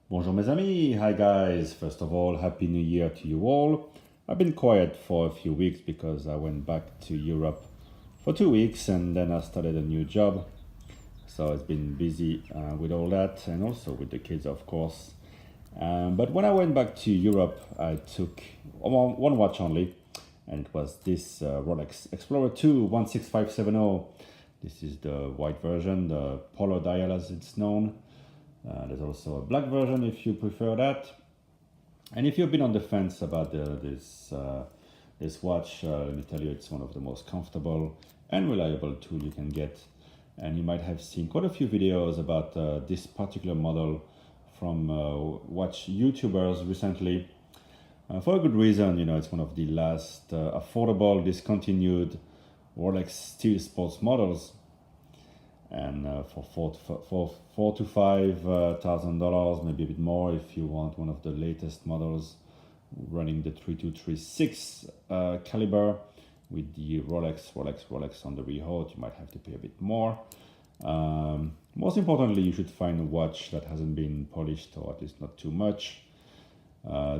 Bonjour mes amis, hi guys. First of all, Happy New Year to you all. I've been quiet for a few weeks because I went back to Europe for 2 weeks and then I started a new job. So it's been busy with all that and also with the kids, of course. But when I went back to Europe, I took one watch only, and it was this Rolex Explorer II 16570. This is the white version, the Polo dial as it's known. There's also a black version if you prefer that. And if you've been on the fence about this watch, let me tell you, it's one of the most comfortable and reliable tool you can get. And you might have seen quite a few videos about this particular model from watch YouTubers recently. For a good reason, it's one of the last affordable, discontinued Rolex steel sports models. And for $4,000 to $5,000, maybe a bit more if you want one of the latest models running the 3236 caliber with the Rolex on the rehaut, you might have to pay a bit more. Most importantly, you should find a watch that hasn't been polished, or at least not too much.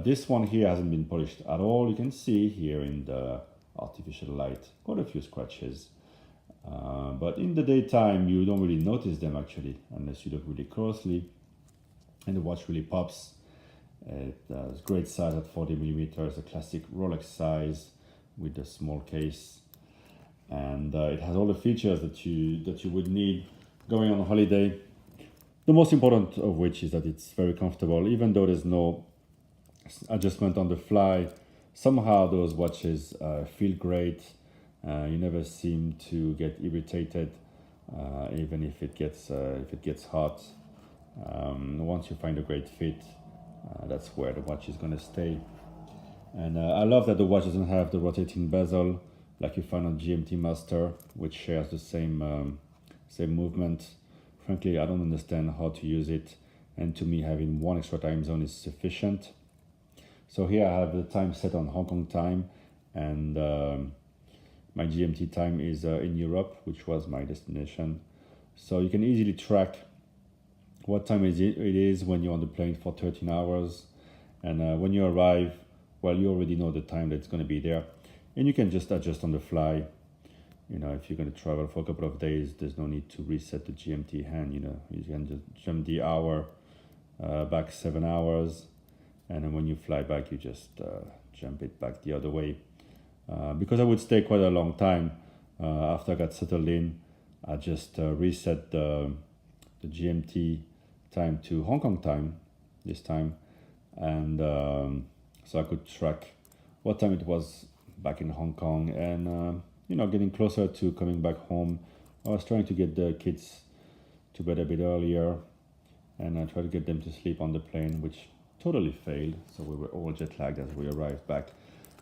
This one here hasn't been polished at all. You can see here in the artificial light quite a few scratches. But in the daytime, you don't really notice them actually, unless you look really closely. And the watch really pops. It has great size at 40 millimeters, a classic Rolex size with a small case. And it has all the features that you would need going on holiday. The most important of which is that it's very comfortable, even though there's no adjustment on the fly. Somehow those watches feel great. You never seem to get irritated, even if it gets hot. Once you find a great fit, that's where the watch is going to stay. And I love that the watch doesn't have the rotating bezel like you find on GMT Master, which shares the same movement. Frankly, I don't understand how to use it, and to me, having one extra time zone is sufficient. So here I have the time set on Hong Kong time, and my GMT time is in Europe, which was my destination. So you can easily track what time it is when you're on the plane for 13 hours. And when you arrive, well, you already know the time that's going to be there. And you can just adjust on the fly. If you're going to travel for a couple of days, there's no need to reset the GMT hand. You can just jump the hour back 7 hours. And then when you fly back, you just jump it back the other way. Because I would stay quite a long time after I got settled in, I just reset the GMT time to Hong Kong time this time, and so I could track what time it was back in Hong Kong, and getting closer to coming back home. I was trying to get the kids to bed a bit earlier, and I tried to get them to sleep on the plane, which totally failed. So we were all jet lagged as we arrived back.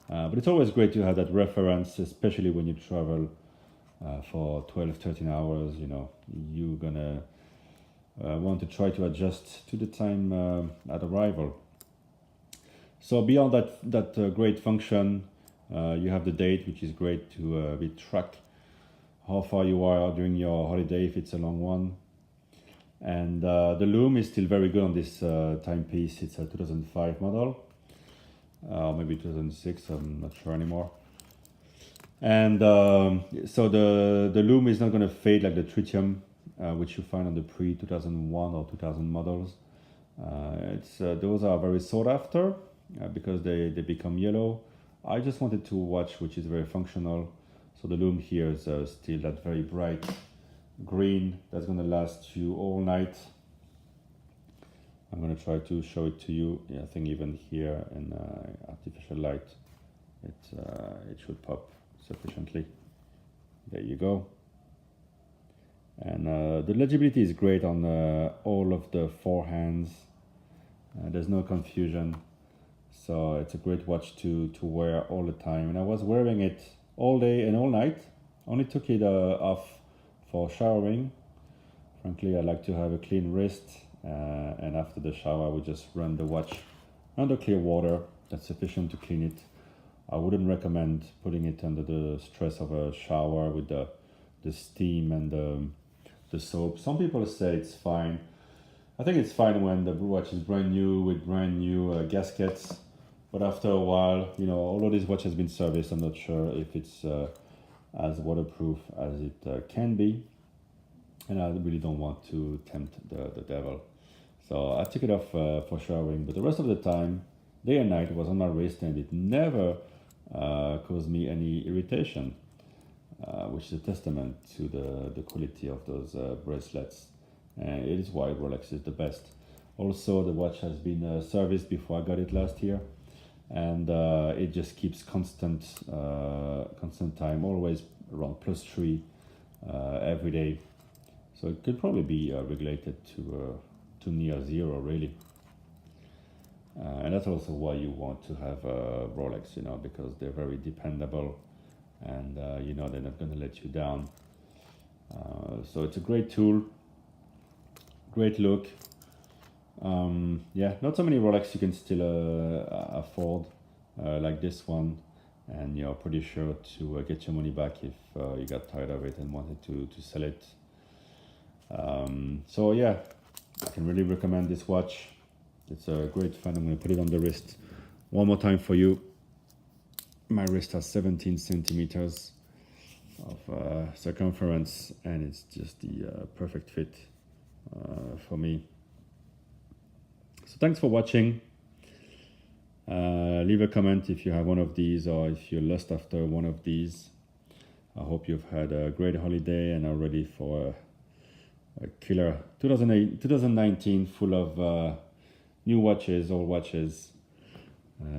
But it's always great to have that reference, especially when you travel for 12, 13 hours. You're gonna want to try to adjust to the time at arrival. So beyond that great function, you have the date, which is great to track how far you are during your holiday if it's a long one. And the lume is still very good on this timepiece. It's a 2005 model. Maybe 2006, I'm not sure anymore. And so the lume is not going to fade like the tritium, which you find on the pre-2001 or 2000 models. Those are very sought after because they become yellow. I just wanted to watch which is very functional. So the lume here is still that very bright green that's going to last you all night. I'm going to try to show it to you. Yeah, I think even here in artificial light, it should pop sufficiently. There you go. And the legibility is great on all of the four hands. There's no confusion. So it's a great watch to wear all the time. And I was wearing it all day and all night. Only took it off for showering. Frankly, I like to have a clean wrist. And after the shower, I would just run the watch under clear water. That's sufficient to clean it. I wouldn't recommend putting it under the stress of a shower with the steam and the soap. Some people say it's fine. I think it's fine when the watch is brand new with brand new gaskets, but after a while, you know, although this watch has been serviced, I'm not sure if it's as waterproof as it can be, and I really don't want to tempt the devil. So I took it off for showering, but the rest of the time, day and night, it was on my wrist, and it never caused me any irritation, which is a testament to the quality of those bracelets. And it is why Rolex is the best. Also, the watch has been serviced before I got it last year, and it just keeps constant time, always around +3 every day. So it could probably be regulated to near zero, really. And that's also why you want to have a Rolex, you know, because they're very dependable, and you know they're not going to let you down. So it's a great tool, great look. Yeah, not so many Rolex you can still afford like this one, and you're pretty sure to get your money back if you got tired of it and wanted to sell it. So yeah, I can really recommend this watch. It's a great fun. I'm going to put it on the wrist one more time for you. My wrist has 17 centimeters of circumference, and it's just the perfect fit for me. So thanks for watching. Leave a comment if you have one of these, or if you're lost after one of these. I hope you've had a great holiday and are ready for a killer 2019 full of new watches, old watches.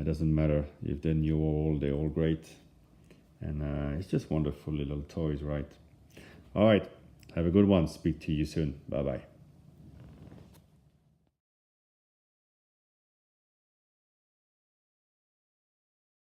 It doesn't matter if they're new or old, they're all great. And it's just wonderful little toys, right? All right, have a good one. Speak to you soon. Bye-bye.